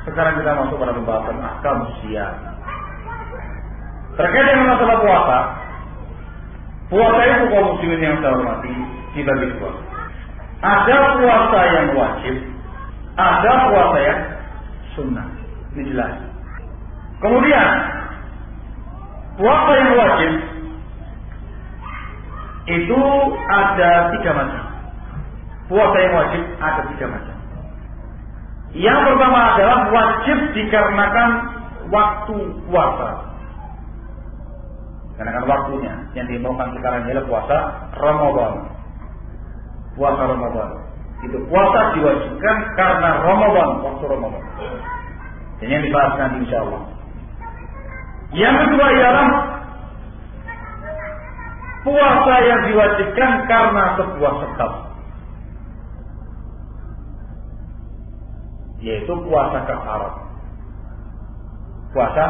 Sekarang kita masuk pada pembahasan ahkam siyam. Terkait dengan masalah puasa, puasa itu kaum muslimin yang saya hormati dibagi dua. Ada puasa yang wajib, ada puasa yang sunnah. Ini jelas. Kemudian puasa yang wajib itu ada 3 macam. Puasa yang wajib ada 3 macam. Yang pertama adalah wajib dikarenakan waktu puasa. Karena waktunya yang dimaukan sekarang adalah puasa Ramadan. Puasa Ramadan. Itu puasa diwajibkan karena Ramadan, waktu Ramadan. Dan yang dibahas nanti insyaallah. Yang kedua ialah puasa yang diwajibkan karena sebuah sebab, yaitu puasa kafarat. Puasa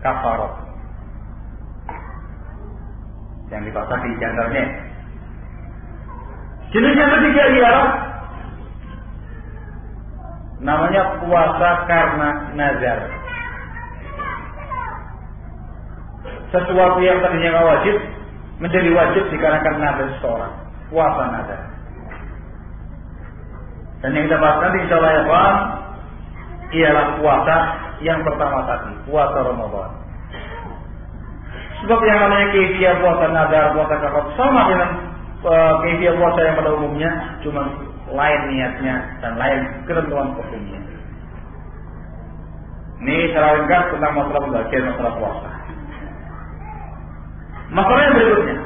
kafarat yang dibahas di antaranya. Jenis yang ketiga ialah namanya puasa karena nazar. Sesuatu yang tadinya wajib menjadi wajib dikarenakan nazar seseorang. Puasa nazar. Dan yang kita bahas nanti insyaallah ya Pak, ialah puasa yang pertama tadi, puasa Ramadan. Sebab yang namanya kaifiyah puasa nazar, puasa kafarat sama dengan kaifiyah puasa yang pada umumnya, cuma lain niatnya dan lain ketentuan hukumnya. Ini secara ringkas tentang masalah pembagian masalah puasa. Masalah yang berikutnya,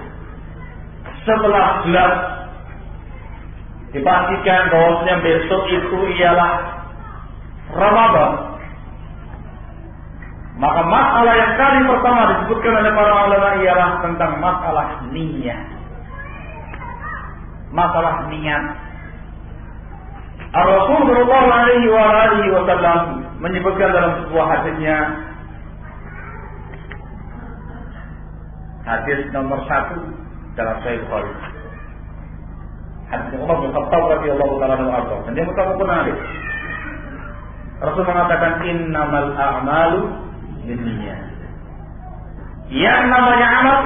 setelah jelas dipastikan bahwasanya besok itu ialah Ramadan, maka masalah yang kali pertama disebutkan oleh para ulama ialah tentang masalah niat. Masalah niat. Rasulullah SAW menyebutkan dalam sebuah hadisnya, hadis nomor 1 dalam Sahih Bukhari. Hadis Umar bin Khattab radhiyallahu ta'ala anhu, dan dia muttafaqun alaih. Rasul mengatakan innamal a'malu binniyat. Yang namanya amal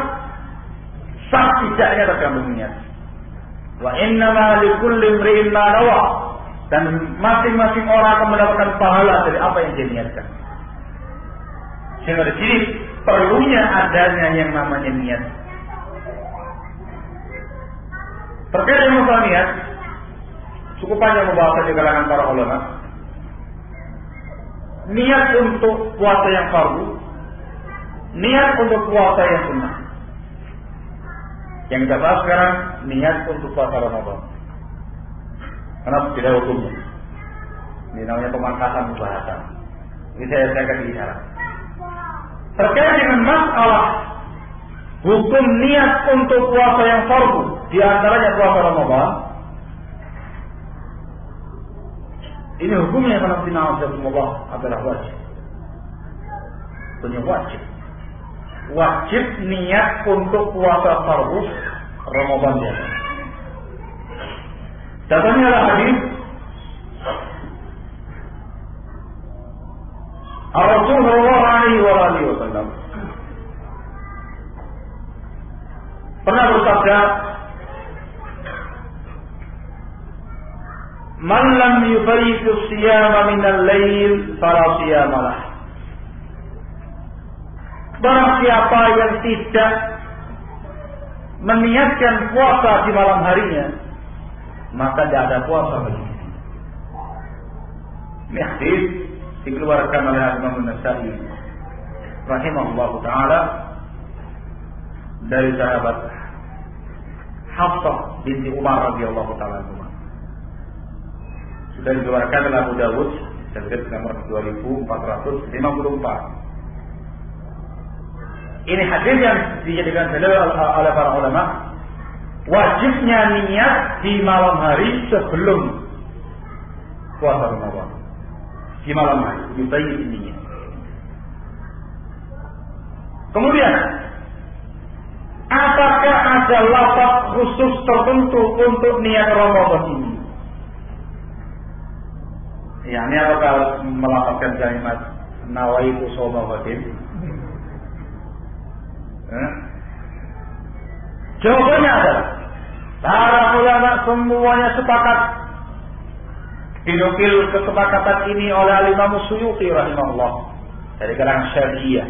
sah tidaknya tergantung niat. Wa innama likulli imri'in ma nawa. Dan masing-masing orang akan mendapatkan pahala dari apa yang dia niatkan. Sehingga di sini perlunya adanya yang namanya niat. Terkait dengan masalah niat, cukup panjang pembahasan di kalangan para ulama. Niat untuk puasa yang fardu, niat untuk puasa yang sunnah. Yang kita bahas sekarang niat untuk puasa Ramadan. Karena tidak hukumnya. Ini namanya pemangkasan pembahasan. Ini saya kasih isyarat. Terkait dengan masalah hukum niat untuk puasa yang fardu, di antaranya puasa Ramadan. Ini hukumnya karena Allah adalah wajib. Punya wajib. Wajib niat untuk puasa fardu Ramadan biasa. Datangnya adalah hadis Rasulullah SAW pernah bersabda, "Man lam yubayyitu siyama minal lail fala siyama lah." Barang siapa yang tidak meniatkan puasa di malam harinya, maka tidak ada puasa bagi. Ini hadis dikeluarkan oleh Imam An-Nasa'i rahimahullahu taala dari sahabat Hafsah binti Umar radhiyallahu taala anha. Sudah dikeluarkan oleh Abu Dawud hadis nomor 2454. Ini hadis yang dijadikan dalil oleh para ulama, wajibnya niat di malam hari sebelum puasa Ramadan. Di malam hari, yubayyin niat. Kemudian, apakah ada lafaz khusus tertentu untuk niat Ramadan ini? Ya, ini apakah harus melafazkan kalimat nawaitu shauma ghadin? Jawabannya adalah para ulama semuanya sepakat. Dinukil kesepakatan ini oleh Imam Suyuti rahimahullah dari kalangan Syafi'iyah.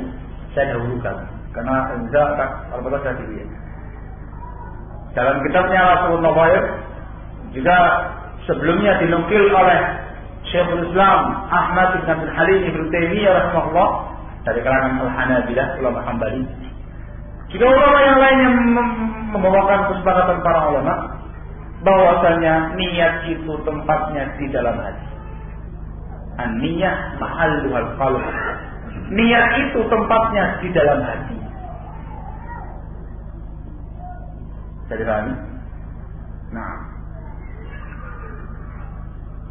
Saya dahulukan karena enggak al-Fatwa Syafi'iyah. Dalam kitabnya Rasulullah Bair juga sebelumnya dinukil oleh Syekhul Islam Ahmad bin Abdul Halim Ibnu Taimiyah rahimahullah dari kalangan Al-Hanabilah ulama Hambali. Juga ulama yang lain yang membawakan kesepakatan para ulama bahwasanya niat itu tempatnya di dalam hati. An-niyah mahalluhal qalb. Niat itu tempatnya di dalam hati. Jadi pahami? Nah,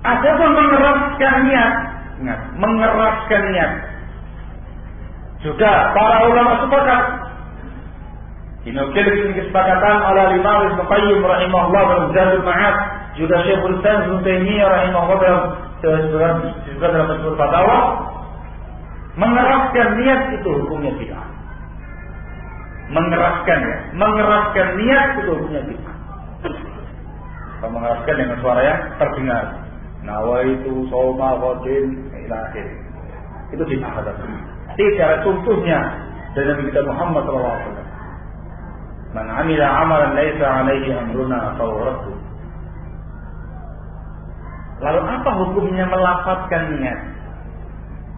ada pun mengeraskan niat. Ingat, mengeraskan niat. Juga para ulama sepakat. Dinukil dengan kesepakatan oleh Imam Ibnu Qayyim rahimahullah dalam Zadul Ma'ad, juga Syekhul Islam Ibnu Taimiyah rahimahullah dalam Majmu' Fatawa, mengeraskan niat itu hukumnya bid'ah. Mengeraskan niat itu hukumnya bid'ah. Kalau mengeraskan dengan suara yang terdengar, nawaitu shauma ghadin ila akhir. Itu bid'ah. Tidak ada contohnya dari Nabi kita Muhammad sallallahu alaihi wasallam. Man 'amila 'amalan laisa 'alaihi amruna fahuwa radd. Lalu apa hukumnya melafazkan niat?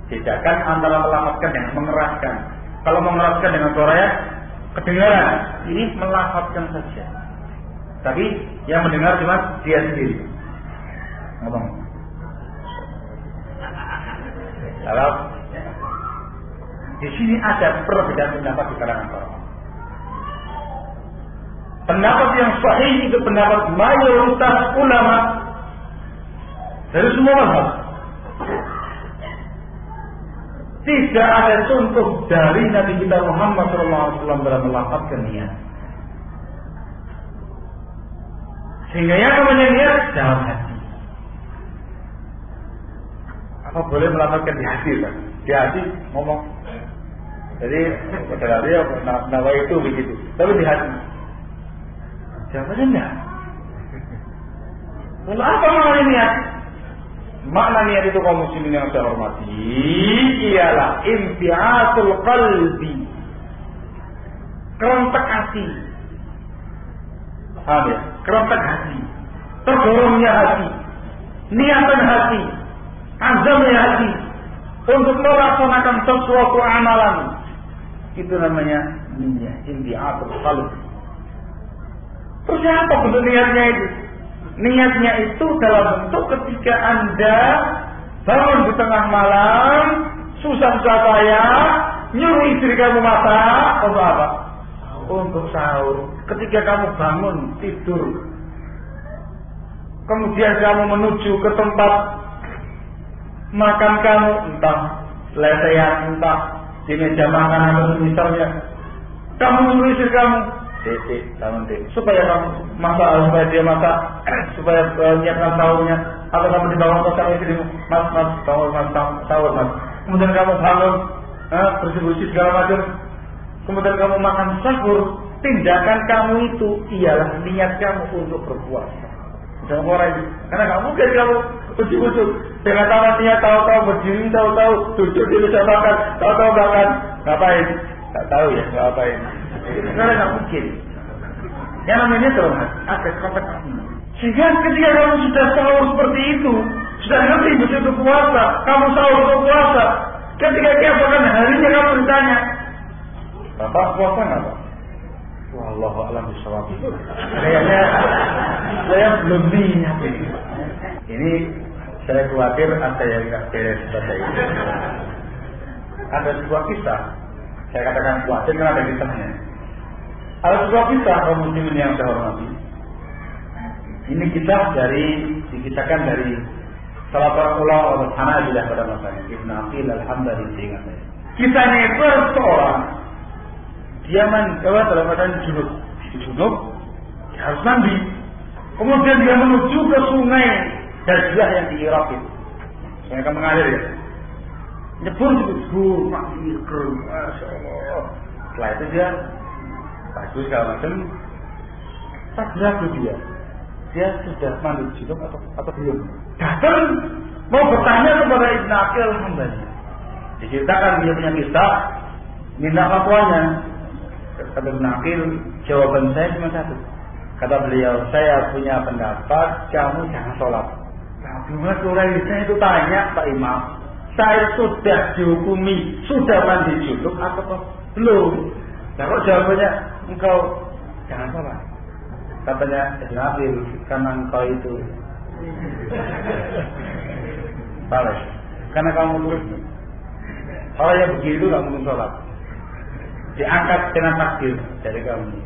Bedakan antara melafazkan dengan mengeraskan. Kalau mengeraskan dengan suara yang kedengaran, ini melafazkan saja. Tapi yang mendengar cuma dia sendiri. Ngomong. Kalau di sini ada perbedaan pendapat di kalangan para ulama. Pendapat yang sahih itu pendapat mayoritas ulama dari semua mazhab. Tidak ada contoh dari Nabi kita Muhammad SAW dalam melafazkan niat. Sehingga yang namanya niat dalam hati. Apa boleh melafazkan di hati, Pak? Di hati ngomong. Jadi pada dia nawa itu begitu. Tapi di hati. Jawabannya enggak. Lalu apa makna niat? Makna niat itu kaum muslimin yang saya hormati ialah infiatul qalbi, kerentak hati. Paham ya? Kerentak hati, terdorongnya hati, niatan hati, azamnya hati untuk melaksanakan sesuatu amalan. Itu namanya niat, infiatul qalbi. Terus apa bentuk niatnya itu? Niatnya itu dalam bentuk ketika Anda bangun di tengah malam, susah-susah payah, nyuruh istri kamu masak, untuk apa? Untuk sahur. Ketika kamu bangun tidur, kemudian kamu menuju ke tempat makan kamu, entah lesehan, entah di meja makan atau misalnya, kamu nyuruh istri kamu, supaya kamu masak, supaya dia masak, supaya menyiapkan sahurnya, atau kamu dibangun ke sama istrimu, mas, sahur mas. Kemudian kamu bangun, bersih-bersih segala macam. Kemudian kamu makan sahur. Tindakan kamu itu ialah niat kamu untuk berpuasa. Jangan orang itu, karena nggak mungkin kamu ujuk-ujuk dengan tangan niat tahu-tahu berdiri, tahu-tahu duduk di meja makan, tahu-tahu makan, ngapain? Nggak tahu ya, ngapain? Karena nggak mungkin. Yang namanya terus ada kompetisi. Sehingga ketika kamu sudah sahur seperti itu, sudah ngerti betul itu puasa, kamu sahur untuk puasa. Ketika keesokan harinya kamu ditanya, Bapak puasa nggak Pak? Wallahu a'lam bishawab. Kayaknya saya belum niat ini. Ini saya khawatir ada yang nggak beres pada itu. Ada sebuah kisah. Saya katakan khawatir karena ada kisahnya. Ada sebuah kisah kaum muslimin yang saya hormati. Ini kisah dikisahkan dari salah seorang ulama Hanabilah pada masanya, Ibnu Aqil Al-Hambali, seingat saya. Kisahnya itu seorang dia dalam keadaan junub, dia harus mandi. Kemudian dia menuju ke sungai Dajlah yang di Irak itu. Mereka mengalir ya. Nyebur makir, masya Allah. Setelah itu dia bagus segala macam. Tak ragu dia sudah mandi junub atau belum. Datang mau bertanya kepada Ibnu Aqil alhamdulillah. Diceritakan dia punya kisah, minta fatwanya. Kata Ibnu Aqil, jawaban saya cuma satu. Kata beliau, saya punya pendapat, kamu jangan sholat. Nah, saya itu tanya Pak Imam, saya sudah dihukumi, sudah mandi junub atau belum? Nah, kok jawabannya engkau jangan sholat. Katanya Ibnu Aqil, karena engkau itu salah, karena kamu turut. Kalau yang begitu nggak mungkin sholat. Diangkat dengan takdir dari kamu.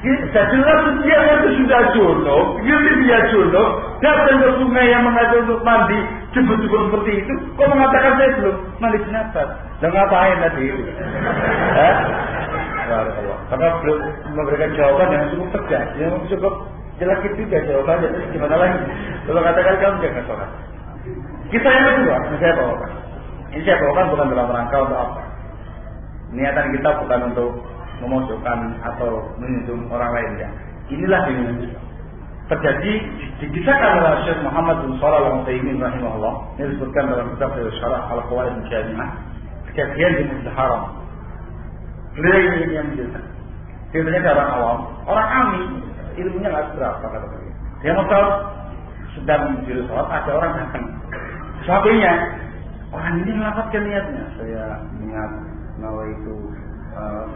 Jadilah dia itu sudah junub, dia junub, datang ke sungai yang mengajar untuk mandi, jebur-jebur seperti itu, kok mengatakan saya belum mandi jenazah? Dan ngapain tadi itu? Karena belum memberikan jawaban yang cukup tegas, yang cukup jelas juga jawabannya. Terus gimana lagi? Kalau katakan kamu jangan sholat. Kisah yang kedua, ini saya bawakan. Ini saya bawakan bukan dalam rangka untuk apa. Niatan kita bukan untuk memojokkan atau menyinggung orang lain ya. Inilah yang terjadi dikisahkan oleh Syekh Muhammad bin Shalih Al-Utsaimin rahimahullah. Ini disebutkan dalam kitab Syarah Al-Qawaid Al-Jami'ah. Kejadian di Masjidil Haram. Beliau ini yang menjelaskan. Ceritanya orang awam, orang ami, ilmunya nggak seberapa kata beliau. Dia mau tahu sedang menjadi sholat, ada orang datang. Sahabatnya, orang ini melafatkan niatnya. Saya niat nawaitu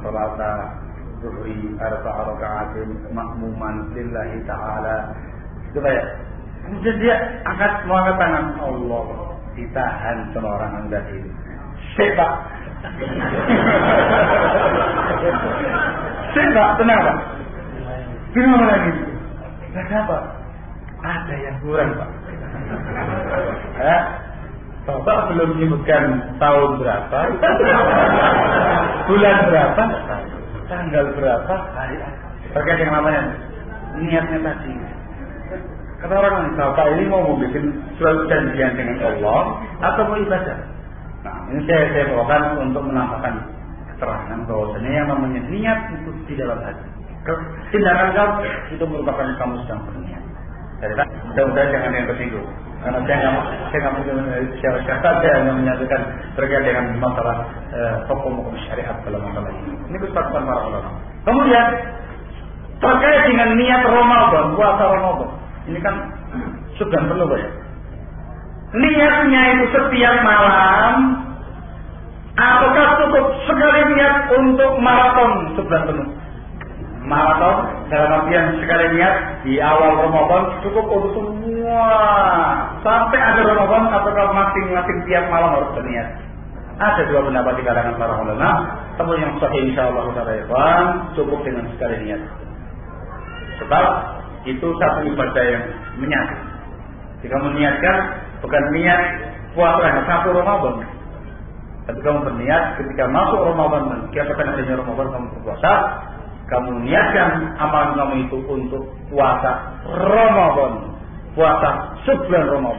salata zuhri arba'a raka'atin makmuman lillahi ta'ala. Itu kayak. Kemudian dia mau angkat tangan. Allah, ditahan sama orang yang tadi. Sebab tenang Pak. Gimana lagi? Kenapa? Ada yang kurang Pak. Bapak belum menyebutkan tahun berapa, bulan berapa, tanggal berapa, hari apa. Terkait yang namanya niatnya tadi. Kata orang, Bapak ini mau membuat suatu janjian dengan Allah atau mau ibadah? Nah, ini saya bawakan untuk menambahkan keterangan bahwasanya yang namanya niat itu di dalam hati. Tindakan kamu itu merupakan kamu sedang berniat. Jadi mudah-mudahan jangan yang tersinggung. Karena saya nggak mungkin siapa saya hanya menyatukan terkait dengan masalah hukum syariat dalam masalah ini. Ini kesepakatan para ulama. Kemudian terkait dengan niat Ramadan, puasa Ramadan. Ini kan sudah perlu ya. Niatnya itu setiap malam, ataukah cukup sekali niat untuk maraton sebulan penuh? Maraton dalam artian sekali niat di awal Ramadan cukup untuk semua sampai akhir Ramadan, ataukah masing-masing tiap malam harus berniat? Ada dua pendapat di kalangan para ulama. Tapi yang sahih insyaallah cukup dengan sekali niat. Sebab itu satu ibadah yang menyatu. Jika meniatkan bukan niat puasa hanya satu Ramadan, tapi kamu berniat ketika masuk Ramadan dan kiasan adanya Ramadan kamu berpuasa, kamu niatkan amalan kamu itu untuk puasa Ramadan, puasa sebulan Ramadan.